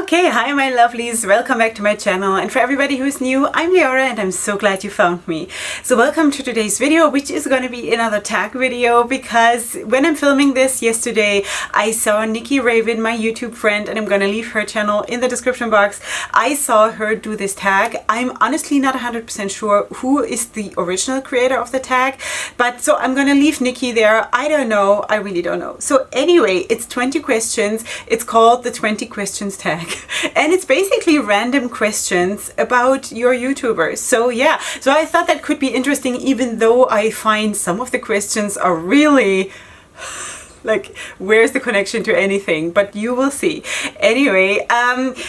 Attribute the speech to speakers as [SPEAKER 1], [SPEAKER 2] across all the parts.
[SPEAKER 1] Okay, hi my lovelies, welcome back to my channel, and for everybody who's new, I'm Leorah and I'm so glad you found me. So welcome to today's video, which is going to be another tag video, because when I'm filming this yesterday, I saw Nikki Raven, my YouTube friend, and I'm going to leave her channel in the description box. I saw her do this tag. I'm honestly not 100% sure who is the original creator of the tag, but so I'm going to leave Nikki there. I don't know, I really don't know. So anyway, it's 20 questions. It's called the 20 questions tag. And it's basically random questions about your YouTubers. So yeah, so I thought that could be interesting, even though I find some of the questions are really like, where's the connection to anything? But you will see. Anyway,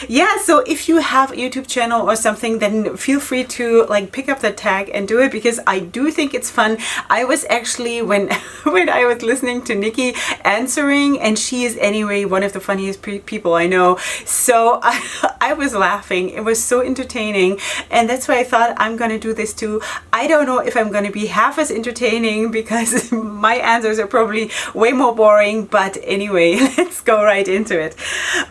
[SPEAKER 1] yeah, so if you have a YouTube channel or something, then feel free to like pick up the tag and do it, because I do think it's fun. I was actually, when I was listening to Nikki answering, and she is anyway one of the funniest people I know, so I was laughing. It was so entertaining, and that's why I thought I'm gonna do this too. I don't know if I'm gonna be half as entertaining, because my answers are probably way more boring, but anyway, let's go right into it.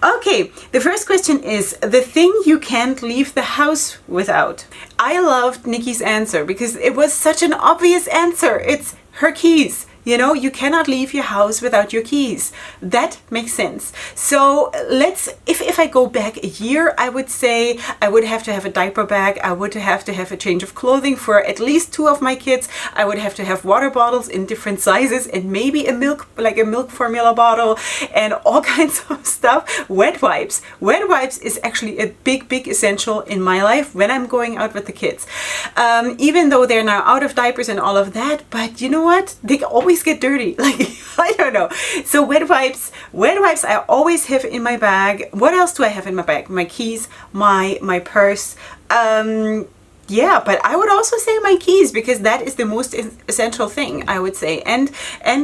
[SPEAKER 1] Okay, the first question is the thing you can't leave the house without. I loved Nikki's answer because it was such an obvious answer. It's her keys. You know, you cannot leave your house without your keys. That makes sense. So let's, if I go back a year, I would say I would have to have a diaper bag. I would have to have a change of clothing for at least 2 of my kids. I would have to have water bottles in different sizes, and maybe a milk, like a milk formula bottle, and all kinds of stuff. Wet wipes. Wet wipes is actually a big essential in my life when I'm going out with the kids. Even though they're now out of diapers and all of that, but you know what? They always get dirty. Like, I don't know. So wet wipes I always have in my bag. What else do I have in my bag? My keys, my purse. Yeah, but I would also say my keys, because that is the most essential thing, I would say, and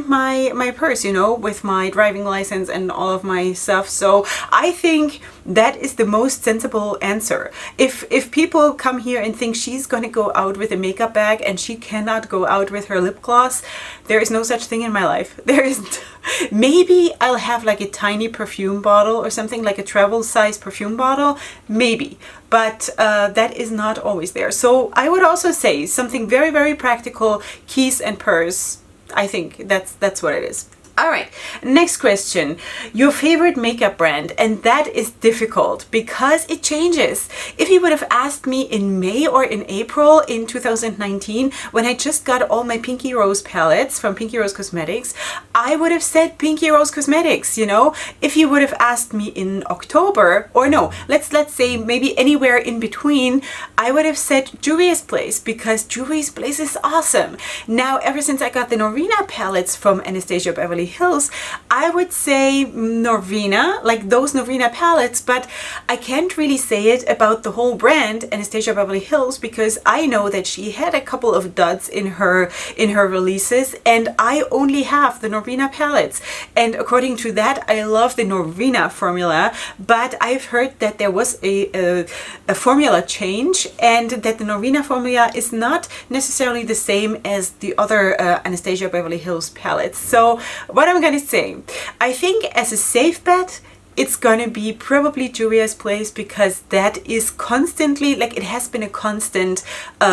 [SPEAKER 1] my purse, you know, with my driving license and all of my stuff. So I think that is the most sensible answer. If people come here and think she's going to go out with a makeup bag and she cannot go out with her lip gloss, there is no such thing in my life. There isn't. Maybe I'll have like a tiny perfume bottle or something, like a travel size perfume bottle, maybe, but that is not always there. So I would also say something very practical: keys and purse. I think that's what it is. All right, next question. Your favorite makeup brand. And that is difficult because it changes. If you would have asked me in May or in April in 2019, when I just got all my Pinky Rose palettes from Pinky Rose Cosmetics, I would have said Pinky Rose Cosmetics, you know. If you would have asked me in October, or no, let's say maybe anywhere in between, I would have said Juvia's Place, because Juvia's Place is awesome. Now, ever since I got the Norvina palettes from Anastasia Beverly Hills, I would say Norvina, like those Norvina palettes, but I can't really say it about the whole brand Anastasia Beverly Hills, because I know that she had a couple of duds in her releases, and I only have the Norvina palettes, and according to that I love the Norvina formula. But I've heard that there was a formula change, and that the Norvina formula is not necessarily the same as the other Anastasia Beverly Hills palettes. So what I'm gonna say, I think as a safe bet, it's gonna be probably Juvia's Place, because that is constantly, like, it has been a constant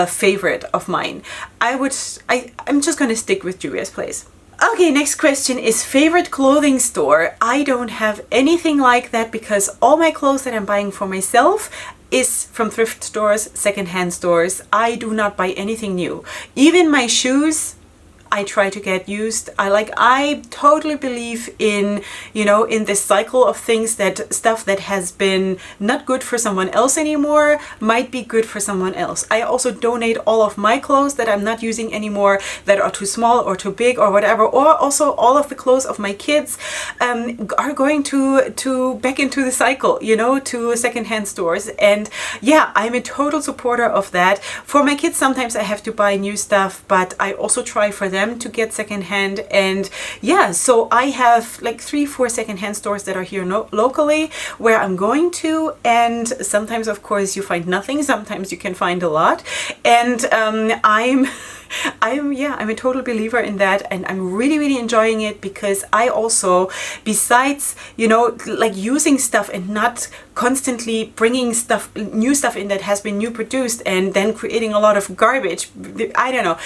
[SPEAKER 1] favorite of mine. I'm just gonna stick with Juvia's Place. Okay, next question is favorite clothing store. I don't have anything like that, because all my clothes that I'm buying for myself is from thrift stores, secondhand stores. I do not buy anything new. Even my shoes, I try to get used. I totally believe in, you know, in this cycle of things, that stuff that has been not good for someone else anymore might be good for someone else. I also donate all of my clothes that I'm not using anymore, that are too small or too big or whatever, or also all of the clothes of my kids are going to back into the cycle, you know, to secondhand stores. And yeah, I'm a total supporter of that. For my kids, sometimes I have to buy new stuff, but I also try for them them to get secondhand. And yeah, so I have like 3-4 secondhand stores that are here locally where I'm going to, and sometimes of course you find nothing, sometimes you can find a lot. And I'm a total believer in that, and I'm really enjoying it, because I also, besides, you know, like using stuff and not constantly bringing new stuff in that has been new produced and then creating a lot of garbage, I don't know.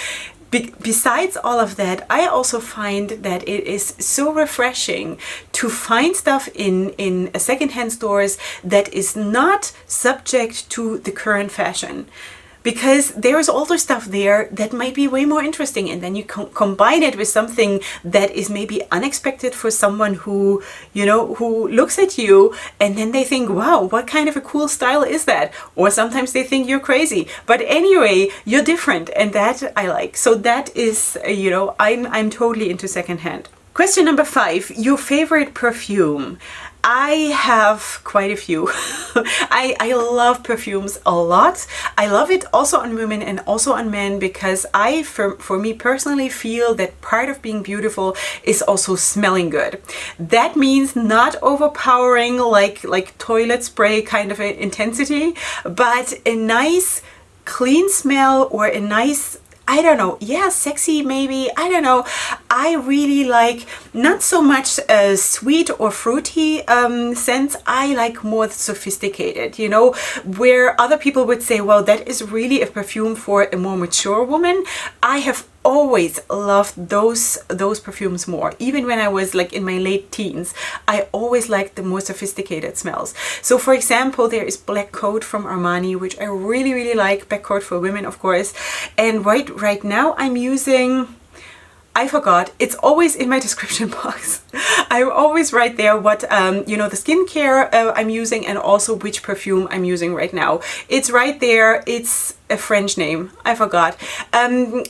[SPEAKER 1] Besides all of that, I also find that it is so refreshing to find stuff in secondhand stores that is not subject to the current fashion. Because there's also stuff there that might be way more interesting, and then you combine it with something that is maybe unexpected for someone who, you know, who looks at you and then they think, wow, what kind of a cool style is that? Or sometimes they think you're crazy. But anyway, you're different, and that I like. So that is, you know, I'm totally into secondhand. Question number 5, your favorite perfume. I have quite a few. I love perfumes a lot. I love it also on women and also on men, because for me personally, feel that part of being beautiful is also smelling good. That means not overpowering like toilet spray kind of intensity, but a nice clean smell, or a nice, I don't know, yeah, sexy maybe, I don't know. I really like not so much sweet or fruity scents. I like more sophisticated, you know, where other people would say, well, that is really a perfume for a more mature woman. I have always loved those perfumes more. Even when I was like in my late teens, I always liked the more sophisticated smells. So for example, there is Black Coat from Armani, which I really like. Black Coat for women, of course. And right now I'm using, I forgot, it's always in my description box. I always write there what, you know, the skincare I'm using, and also which perfume I'm using right now. It's right there. It's a French name. I forgot.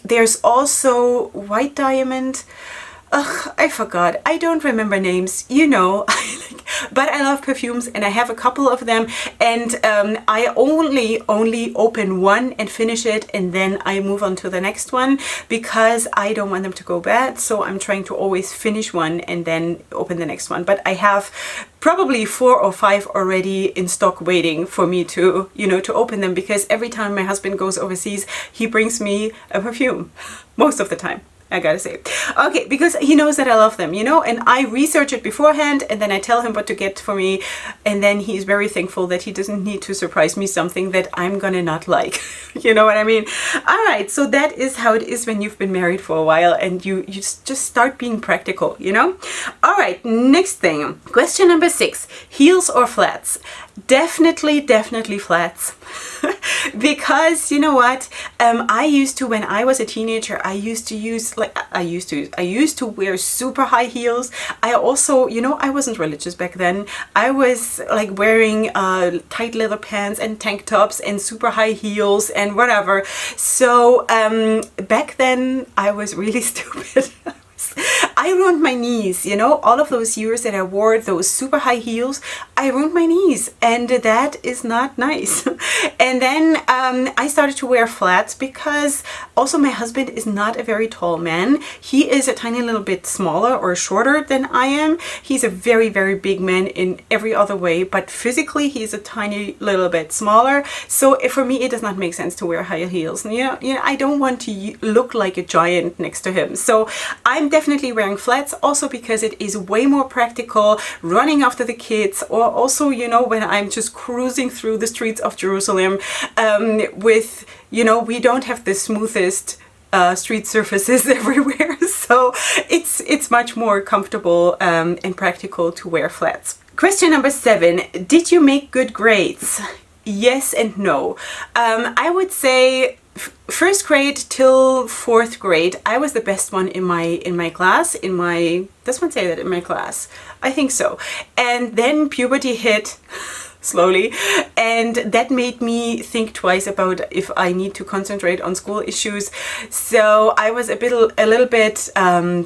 [SPEAKER 1] There's also White Diamond. Ugh, I forgot. I don't remember names, you know. But I love perfumes, and I have a couple of them, and I only open one and finish it, and then I move on to the next one, because I don't want them to go bad. So I'm trying to always finish one and then open the next one. But I have probably 4 or 5 already in stock waiting for me to, you know, to open them, because every time my husband goes overseas, he brings me a perfume, most of the time, I gotta say. Okay, because he knows that I love them, you know, and I research it beforehand, and then I tell him what to get for me, and then he's very thankful that he doesn't need to surprise me something that I'm gonna not like. You know what I mean? All right, so that is how it is when you've been married for a while, and you just start being practical, you know? All right, next thing. Question number 6, heels or flats? Definitely flats. Because you know what, I used to, when I was a teenager, I used to wear super high heels. I also, you know, I wasn't religious back then. I was like wearing tight leather pants and tank tops and super high heels and whatever. So back then I was really stupid. I ruined my knees, you know, all of those years that I wore those super high heels, I ruined my knees, and that is not nice. And then I started to wear flats, because also my husband is not a very tall man. He is a tiny little bit smaller or shorter than I am. He's a very big man in every other way, but physically he's a tiny little bit smaller. So for me, it does not make sense to wear high heels. You know, I don't want to look like a giant next to him. So I'm definitely wearing flats, also because it is way more practical running after the kids, or also, you know, when I'm just cruising through the streets of Jerusalem with, you know, we don't have the smoothest street surfaces everywhere, so it's much more comfortable and practical to wear flats. Question number 7, did you make good grades? Yes and no. I would say first grade till 4th grade, I was the best one in my class. Does one say that in my class? I think so. And then puberty hit slowly, and that made me think twice about if I need to concentrate on school issues. So I was a little bit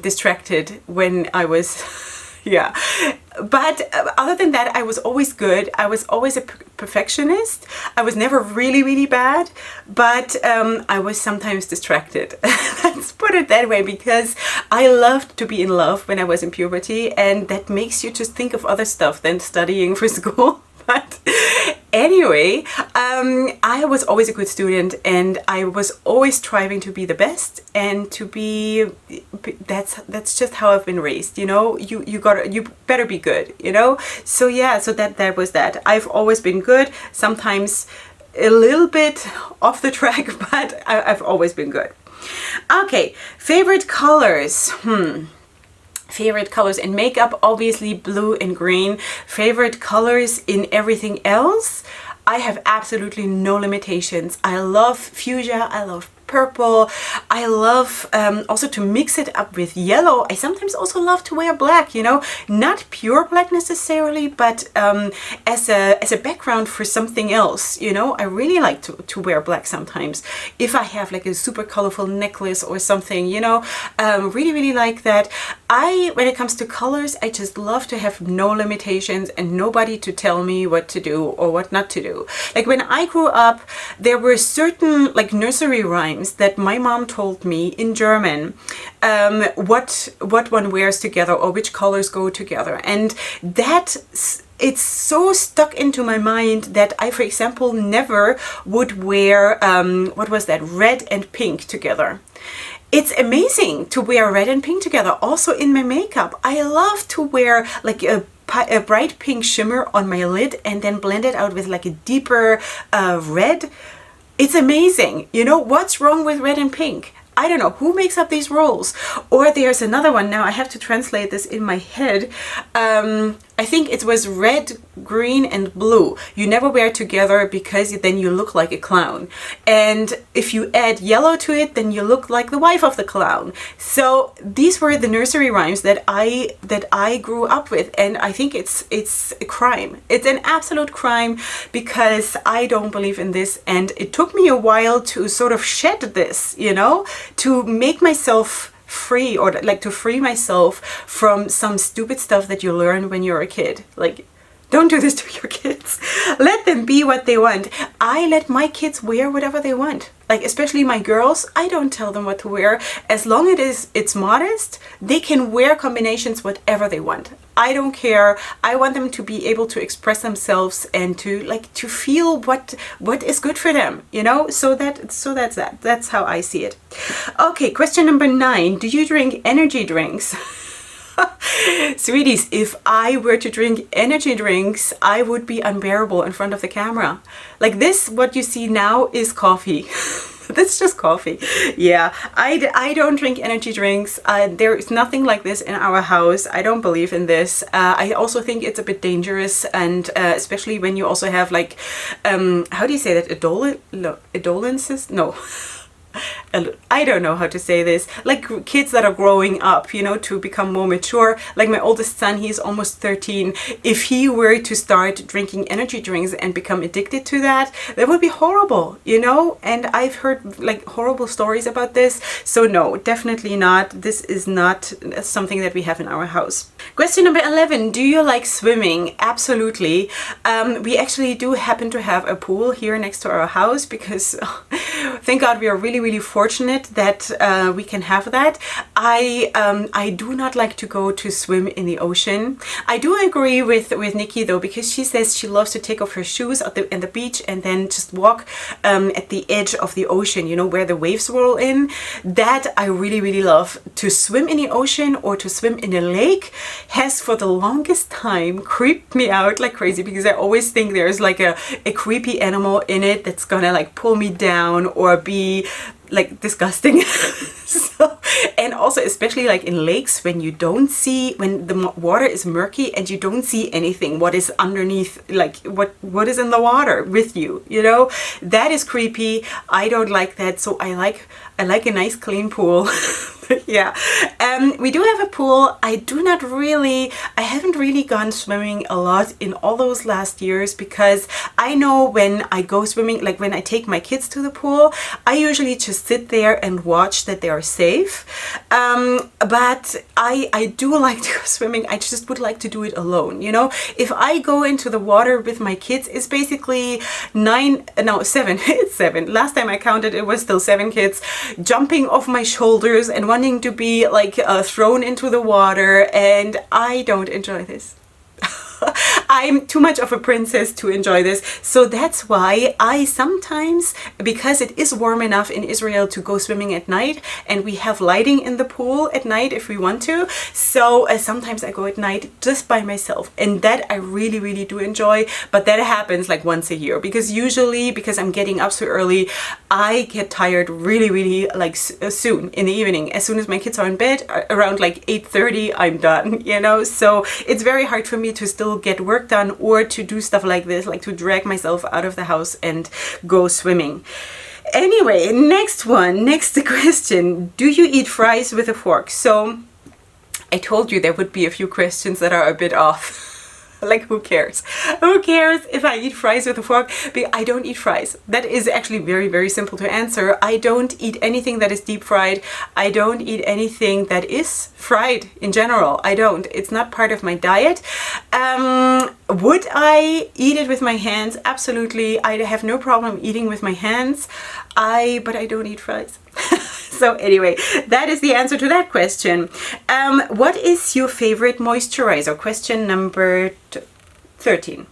[SPEAKER 1] distracted when I was Yeah. But other than that, I was always good. I was always a perfectionist. I was never really, really bad, but I was sometimes distracted. Let's put it that way, because I loved to be in love when I was in puberty, and that makes you just think of other stuff than studying for school. But anyway, I was always a good student, and I was always striving to be the best and to be, that's just how I've been raised, you know, you better be good, you know? So yeah, so that was that. I've always been good, sometimes a little bit off the track, but I've always been good. Okay, favorite colors. Favorite colors in makeup, obviously blue and green. Favorite colors in everything else, I have absolutely no limitations. I love fuchsia, I love purple. I love also to mix it up with yellow. I sometimes also love to wear black, you know, not pure black necessarily, but as a background for something else, you know. I really like to wear black sometimes if I have like a super colorful necklace or something, you know. Really, really like that. When it comes to colors, I just love to have no limitations and nobody to tell me what to do or what not to do. Like when I grew up, there were certain like nursery rhymes that my mom told me in German, what one wears together or which colors go together, and that it's so stuck into my mind that I, for example, never would wear what was that, red and pink together. It's amazing to wear red and pink together. Also in my makeup, I love to wear like a bright pink shimmer on my lid and then blend it out with like a deeper red. It's amazing. You know, what's wrong with red and pink? I don't know who makes up these rules. Or there's another one. Now I have to translate this in my head. I think it was red, green and blue. You never wear together because then you look like a clown. And if you add yellow to it, then you look like the wife of the clown. So these were the nursery rhymes that I grew up with, and I think it's a crime. It's an absolute crime because I don't believe in this, and it took me a while to sort of shed this, you know, to make myself free, or like to free myself from some stupid stuff that you learn when you're a kid. Like, don't do this to your kids. Let them be what they want. I let my kids wear whatever they want. Like, especially my girls, I don't tell them what to wear. As long as it's modest, they can wear combinations whatever they want. I don't care. I want them to be able to express themselves and to feel what is good for them, you know? So that's that. That's how I see it. Okay, question number 9. Do you drink energy drinks? Sweeties, if I were to drink energy drinks, I would be unbearable in front of the camera. Like this, what you see now is coffee. That's just coffee. Yeah, I don't drink energy drinks. There is nothing like this in our house. I don't believe in this. I also think it's a bit dangerous, and especially when you also have like, how do you say that? Adolescence? No. I don't know how to say this, like kids that are growing up, you know, to become more mature. Like my oldest son, he's almost 13. If he were to start drinking energy drinks and become addicted to that, that would be horrible, you know. And I've heard like horrible stories about this. So no, definitely not. This is not something that we have in our house. Question number 11. Do you like swimming? Absolutely. We actually do happen to have a pool here next to our house because thank God we are really, really fortunate that we can have that. I do not like to go to swim in the ocean. I do agree with Nikki though, because she says she loves to take off her shoes at the beach and then just walk at the edge of the ocean, you know, where the waves roll in. That I really, really love. To swim in the ocean or to swim in a lake has for the longest time creeped me out like crazy, because I always think there's like a creepy animal in it that's gonna like pull me down or be like disgusting. So, and also especially like in lakes, when you don't see, when the water is murky and you don't see anything what is underneath, like what is in the water with you, you know, that is creepy. I don't like that. So I like a nice clean pool. Yeah. We do have a pool. I haven't really gone swimming a lot in all those last years because I know when I go swimming, like when I take my kids to the pool, I usually just sit there and watch that they are safe. But I do like to go swimming. I just would like to do it alone. You know, if I go into the water with my kids, it's basically seven. It's seven. Last time I counted, it was still 7 kids jumping off my shoulders and wanting to be like thrown into the water, and I don't enjoy this. I'm too much of a princess to enjoy this. So that's why I sometimes, because it is warm enough in Israel to go swimming at night, and we have lighting in the pool at night if we want to. So sometimes I go at night just by myself, and that I really, really do enjoy. But that happens like once a year, because usually, because I'm getting up so early, I get tired really, really like soon in the evening. As soon as my kids are in bed, around like 8:30, I'm done, you know. So it's very hard for me to still get work done or to do stuff like this, like to drag myself out of the house and go swimming. Anyway, next question. Do you eat fries with a fork? So I told you there would be a few questions that are a bit off. Like, who cares? Who cares if I eat fries with a fork? Because I don't eat fries. That is actually very, very simple to answer. I don't eat anything that is deep fried. I don't eat anything that is fried in general. I don't. It's not part of my diet. Would I eat it with my hands? Absolutely. I have no problem eating with my hands. But I don't eat fries. So anyway, that is the answer to that question. What is your favorite moisturizer? Question number 13.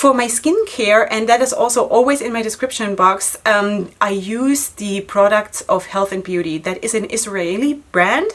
[SPEAKER 1] For my skincare, and that is also always in my description box, I use the products of Health and Beauty. That is an Israeli brand,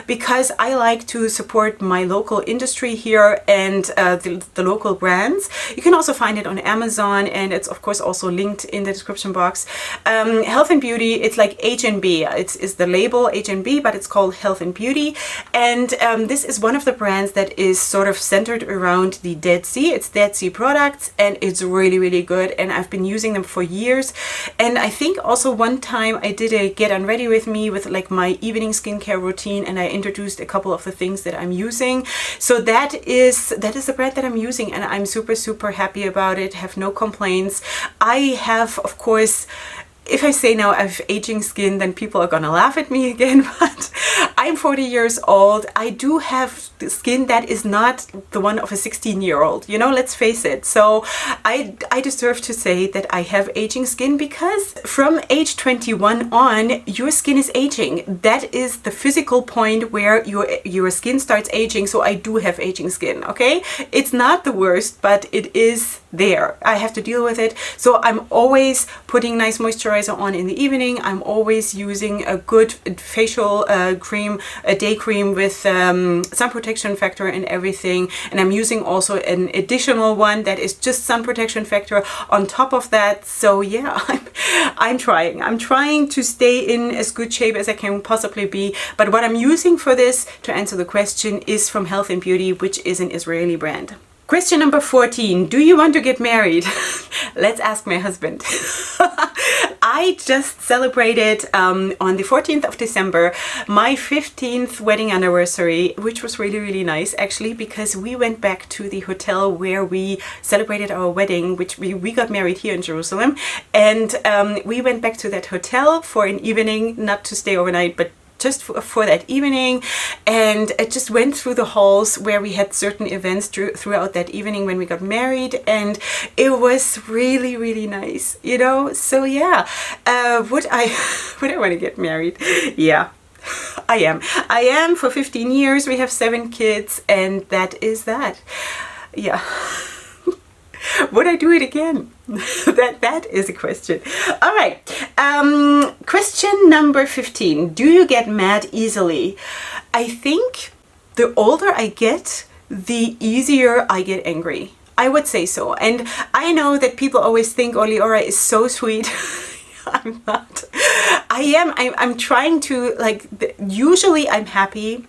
[SPEAKER 1] because I like to support my local industry here and the local brands. You can also find it on Amazon, and it's of course also linked in the description box. Health and Beauty, it's like H&B. It's the label H&B, but it's called Health and Beauty. And this is one of the brands that is sort of centered around the Dead Sea. It's Dead Sea products, and it's really, really good, and I've been using them for years. And I think also one time I did a get unready with me with like my evening skincare routine, and I introduced a couple of the things that I'm using. So that is the brand that I'm using, and I'm super, super happy about it. Have no complaints. I have, of course, if I say now I have aging skin, then people are gonna laugh at me again, but I'm 40 years old. I do have skin that is not the one of a 16-year-old, you know, let's face it. So I deserve to say that I have aging skin, because from age 21 on, your skin is aging. That is the physical point where your skin starts aging. So I do have aging skin, okay? It's not the worst, but it is there. I have to deal with it. So I'm always putting nice moisturizer on in the evening. I'm always using a good facial cream, a day cream with sun protection factor and everything. And I'm using also an additional one that is just sun protection factor on top of that. So yeah, I'm trying to stay in as good shape as I can possibly be. But what I'm using for this, to answer the question, is from Health and Beauty, which is an Israeli brand. Question number 14. Do you want to get married? Let's ask my husband. I just celebrated on the 14th of December my 15th wedding anniversary, which was really, really nice actually, because we went back to the hotel where we celebrated our wedding, which we got married here in Jerusalem. And we went back to that hotel for an evening, not to stay overnight, but just for that evening, and it just went through the halls where we had certain events throughout that evening when we got married, and it was really, really nice, you know. So yeah, would I want to get married? Yeah, I am for 15 years. We have 7 kids, and that is that. Yeah. Would I do it again? That is a question. All right. Question number 15. Do you get mad easily? I think the older I get, the easier I get angry. I would say so. And I know that people always think, oh, Leorah is so sweet. I'm not. I'm trying to, like, usually I'm happy.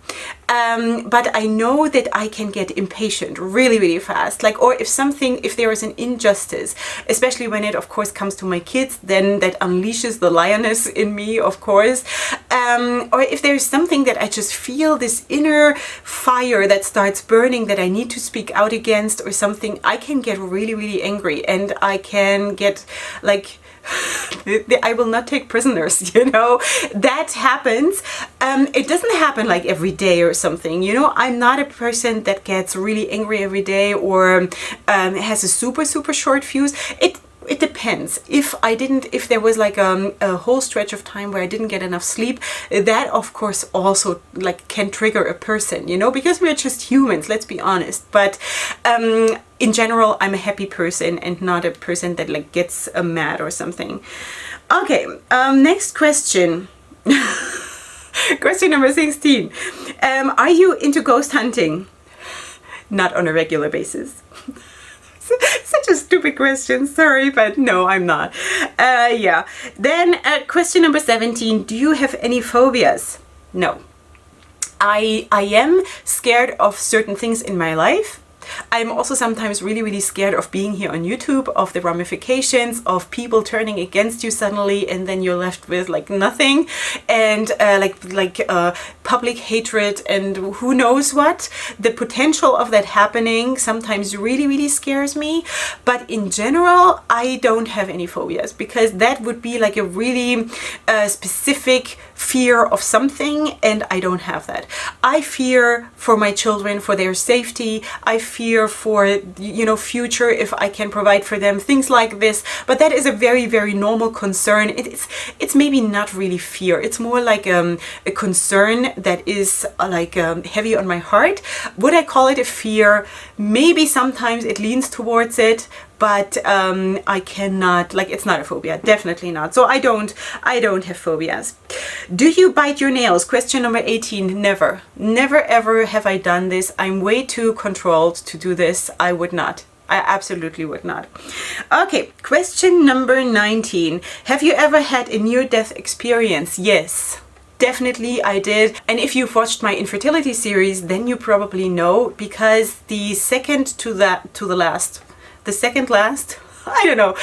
[SPEAKER 1] But I know that I can get impatient really, really fast. Like, or if there is an injustice, especially when it, of course, comes to my kids, then that unleashes the lioness in me, of course. Or if there's something that I just feel this inner fire that starts burning that I need to speak out against or something, I can get really, really angry, and I can get like, I will not take prisoners, you know. That happens. It doesn't happen like every day or something, you know. I'm not a person that gets really angry every day or has a super, super short fuse. It depends. If there was like a whole stretch of time where I didn't get enough sleep, that of course also like can trigger a person, you know, because we're just humans, let's be honest. But in general, I'm a happy person and not a person that like gets mad or something. Okay, next question. Question number 16. Are you into ghost hunting? Not on a regular basis. Such a stupid question, sorry, but no, I'm not. Yeah. Then question number 17, do you have any phobias? No. I am scared of certain things in my life. I'm also sometimes really, really scared of being here on YouTube, of the ramifications of people turning against you suddenly, and then you're left with like nothing, and public hatred and who knows what. The potential of that happening sometimes really, really scares me. But in general, I don't have any phobias, because that would be like a really specific fear of something, and I don't have that. I fear for my children, for their safety. I fear for, you know, future, if I can provide for them, things like this. But that is a very, very normal concern. It's maybe not really fear. It's more like a concern that is like heavy on my heart. Would I call it a fear? Maybe sometimes it leans towards it, but I cannot, like, it's not a phobia, definitely not. So I don't have phobias. Do you bite your nails? Question number 18, never. Never ever have I done this. I'm way too controlled to do this. I would not. I absolutely would not. Okay, question number 19. Have you ever had a near-death experience? Yes. Definitely I did. And if you've watched my infertility series, then you probably know, because the second last, I don't know,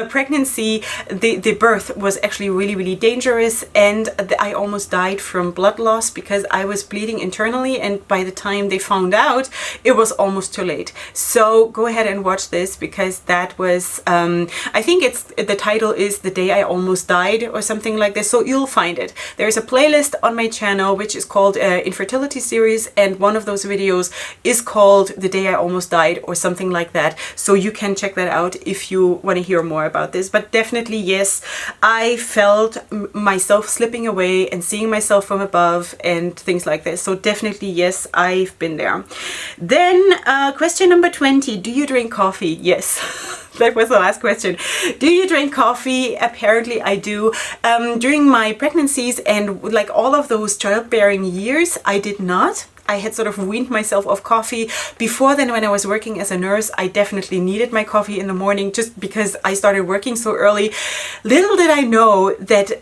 [SPEAKER 1] pregnancy, the birth was actually really, really dangerous, and I almost died from blood loss because I was bleeding internally, and by the time they found out, it was almost too late. So go ahead and watch this, because that was, I think the title is The Day I Almost Died or something like this, so you'll find it. There's a playlist on my channel which is called Infertility Series, and one of those videos is called The Day I Almost Died or something like that, so you can check that out if you want to hear more about this. But definitely, yes, I felt myself slipping away and seeing myself from above and things like this. So definitely, yes, I've been there. Then question number 20, do you drink coffee? Yes. That was the last question. Do you drink coffee? Apparently I do. During my pregnancies and like all of those childbearing years, I did not. I had sort of weaned myself off coffee. Before then, when I was working as a nurse, I definitely needed my coffee in the morning just because I started working so early. Little did I know that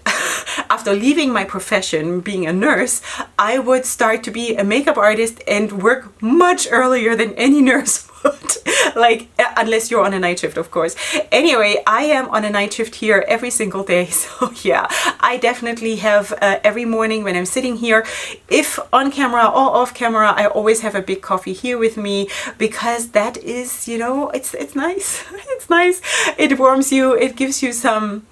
[SPEAKER 1] after leaving my profession, being a nurse, I would start to be a makeup artist and work much earlier than any nurse would. Like, unless you're on a night shift, of course. Anyway, I am on a night shift here every single day. So yeah, I definitely have every morning when I'm sitting here, if on camera or off camera, I always have a big coffee here with me, because that is, you know, it's nice. It's nice. It warms you. It gives you some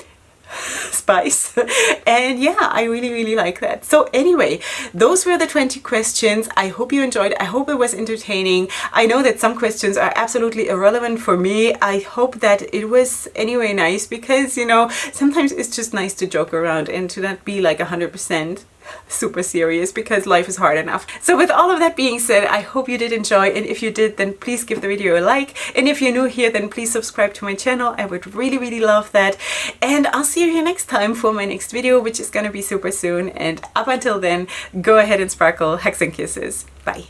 [SPEAKER 1] spice, and yeah, I really, really like that. So anyway, those were the 20 questions. I hope you enjoyed. I hope it was entertaining. I know that some questions are absolutely irrelevant for me. I hope that it was anyway nice, because, you know, sometimes it's just nice to joke around and to not be like 100% super serious, because life is hard enough. So with all of that being said, I hope you did enjoy, and if you did, then please give the video a like, and if you're new here, then please subscribe to my channel. I would really, really love that, and I'll see you here next time for my next video, which is gonna be super soon. And up until then, go ahead and sparkle. Hugs and kisses. Bye.